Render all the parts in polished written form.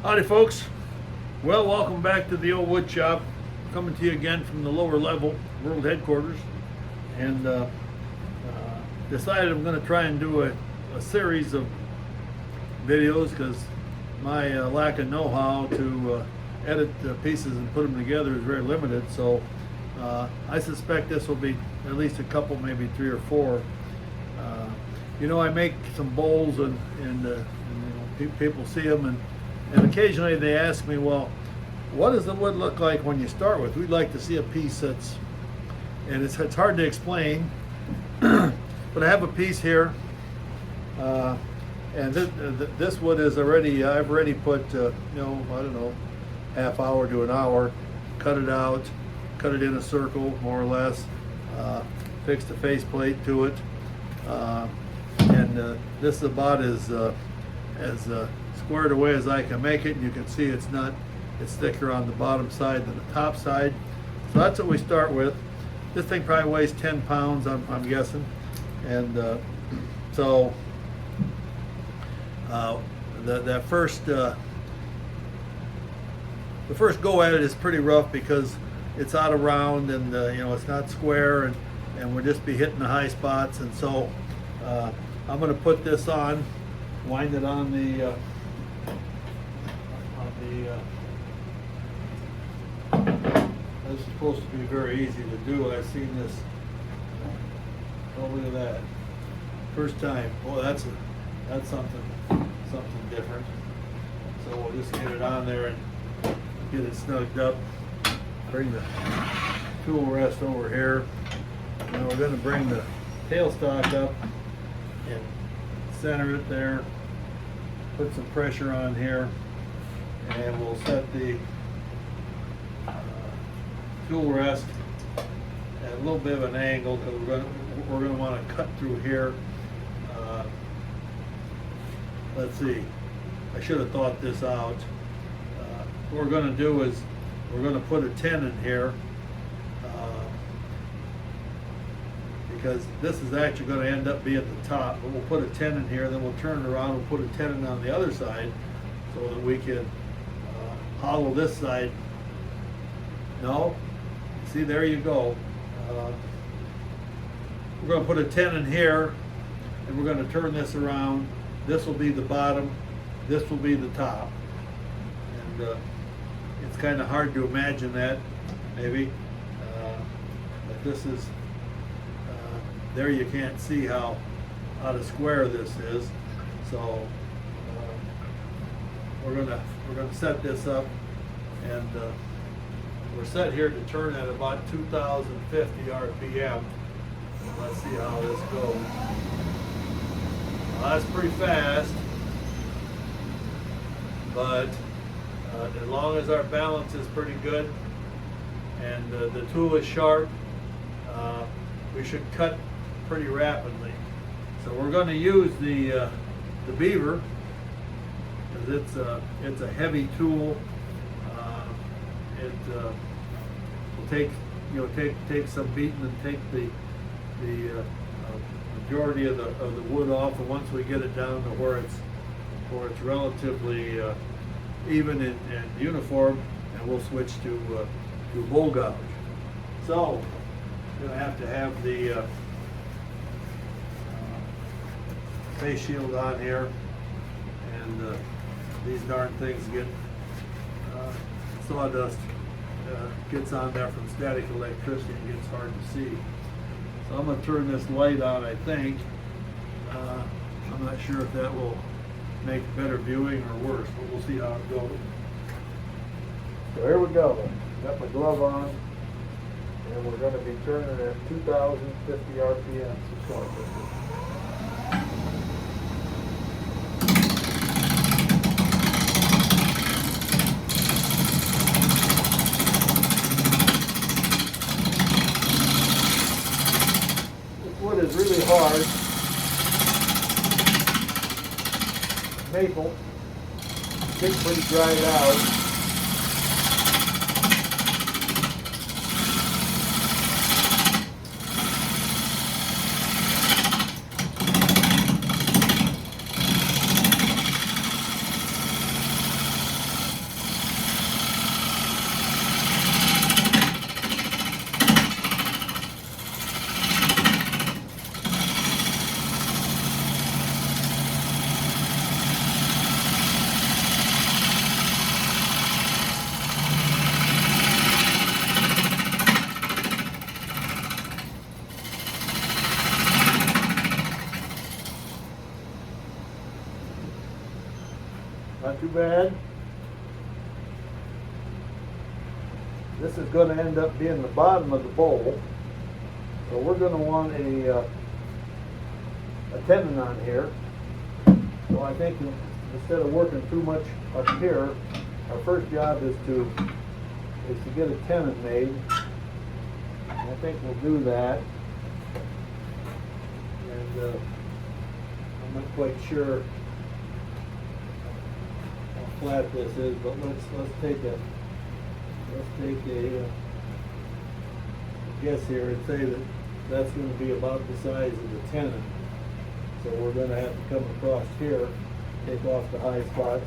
Howdy folks. Well, welcome back to the old wood shop. Coming to you again from the lower level, world headquarters. And decided I'm going to try and do a series of videos because my lack of know-how to edit pieces and put them together is very limited. So I suspect this will be at least a couple, maybe 3 or 4. I make some bowls and people see them and occasionally they ask me, well, what does the wood look like when you start with? We'd like to see a piece and it's hard to explain, but I have a piece here, and this wood is already, I've already put, I don't know, half hour to an hour, cut it out, cut it in a circle, more or less, fixed the faceplate to it, and this is about as squared away as I can make it. And you can see it's thicker on the bottom side than the top side. So that's what we start with. This thing probably weighs 10 pounds, I'm guessing. And so the first go at it is pretty rough because it's out of round and it's not square, and we'll just be hitting the high spots. And so I'm going to put this on, wind it on the this is supposed to be very easy to do. I've seen this. Oh, look at that! First time. Boy, that's something different. So we'll just get it on there and get it snugged up. Bring the tool rest over here. Now we're going to bring the tailstock up and center it there. Put some pressure on here, and we'll set the tool rest at a little bit of an angle because we're going to want to cut through here. Let's see. I should have thought this out. What we're going to do is we're going to put a tenon here because this is actually going to end up being the top. But we'll put a tenon here, then we'll turn it around and put a tenon on the other side so that we can hollow this side. No? See, there you go. We're going to put a tenon here, and we're going to turn this around. This will be the bottom. This will be the top. And it's kind of hard to imagine that, maybe. But this is, there you can't see how out of square this is. So we're gonna set this up, and we're set here to turn at about 2,050 RPM. Let's see how this goes. Well, that's pretty fast, but as long as our balance is pretty good and the tool is sharp, we should cut pretty rapidly. So we're going to use the beaver because it's a heavy tool. It will take some beating and take the majority of the wood off, and once we get it down to where it's relatively even and uniform, and we'll switch to bowl gouge. So we're going to have the face shield on here, and these darn things get sawdust gets on there from static electricity and gets hard to see. So I'm going to turn this light on, I think. I'm not sure if that will make better viewing or worse, but we'll see how it goes. So here we go. Got my glove on, and we're going to be turning at 2,050 RPM to start with. Wood is really hard. Maple gets pretty dried out. Not too bad. This is going to end up being the bottom of the bowl. So we're going to want a tenon on here. So I think instead of working too much up here, our first job is to get a tenon made. And I think we'll do that. And I'm not quite sure how flat this is, but let's take a guess here and say that that's going to be about the size of the tenon. So we're going to have to come across here, take off the high spots.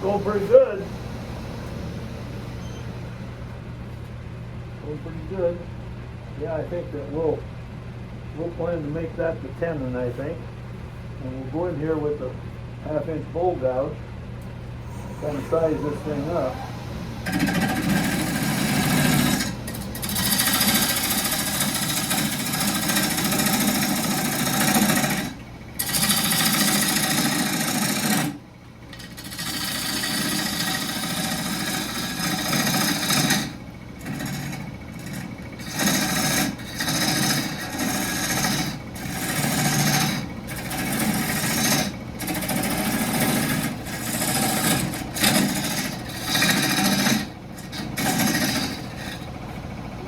Going pretty good. Going pretty good. Yeah, I think that we'll plan to make that the tenon, I think. And we'll go in here with the 1/2-inch bowl gouge, kind of size this thing up.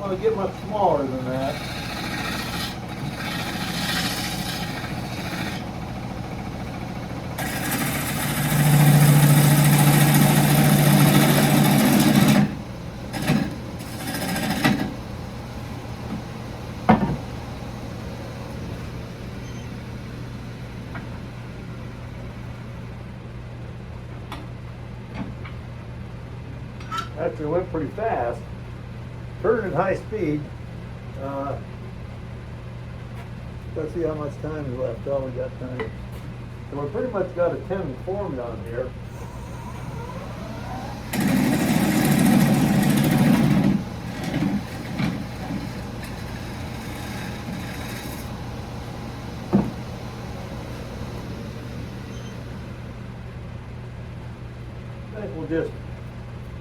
To get much smaller than that. Actually went pretty fast. Turning at high speed. Let's see how much time is left. Oh, we got time. So we pretty much got a tenon formed on here. I think we'll just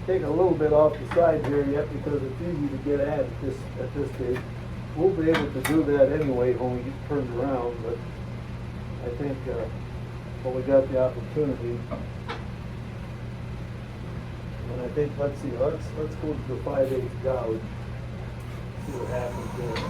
take a little bit off the side here yet because it's easy to get at this stage. We'll be able to do that anyway when we get turned around, but I think well, we got the opportunity. And I think let's go to the 5/8 gouge. See what happens there.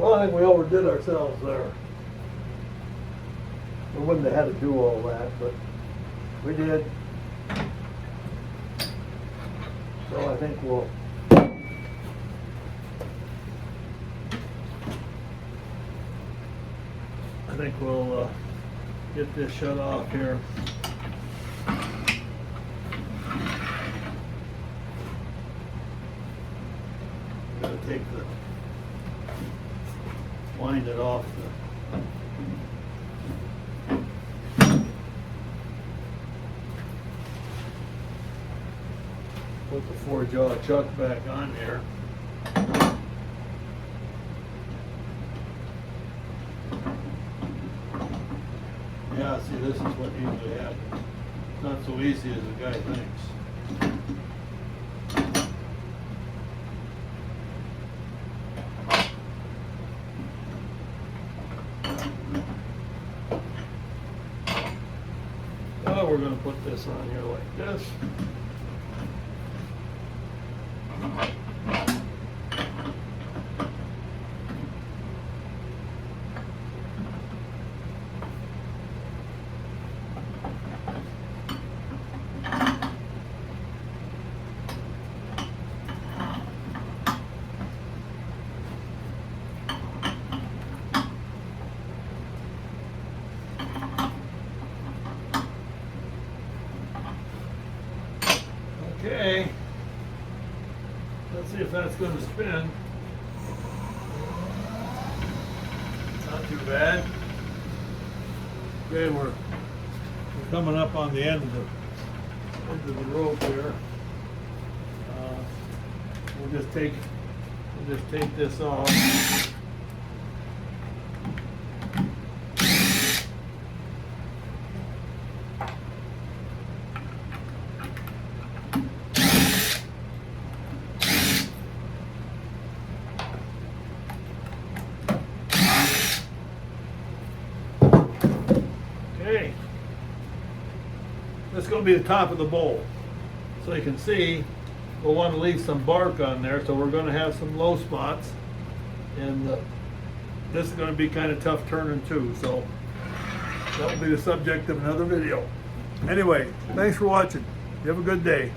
Well, I think we overdid ourselves there. We wouldn't have had to do all that, but we did. So I think we'll get this shut off here. Gotta take wind it off put the 4-jaw chuck back on here. Yeah, see, this is what usually happens. Not so easy as the guy thinks. Oh, we're going to put this on here like this. Okay, let's see if that's going to spin. Not too bad. Okay, we're coming up on the end of the rope here. We'll just take this off. Okay, this is going to be the top of the bowl. So you can see we'll want to leave some bark on there, so we're going to have some low spots. And this is going to be kind of tough turning too, so that will be the subject of another video. Anyway, thanks for watching. You have a good day.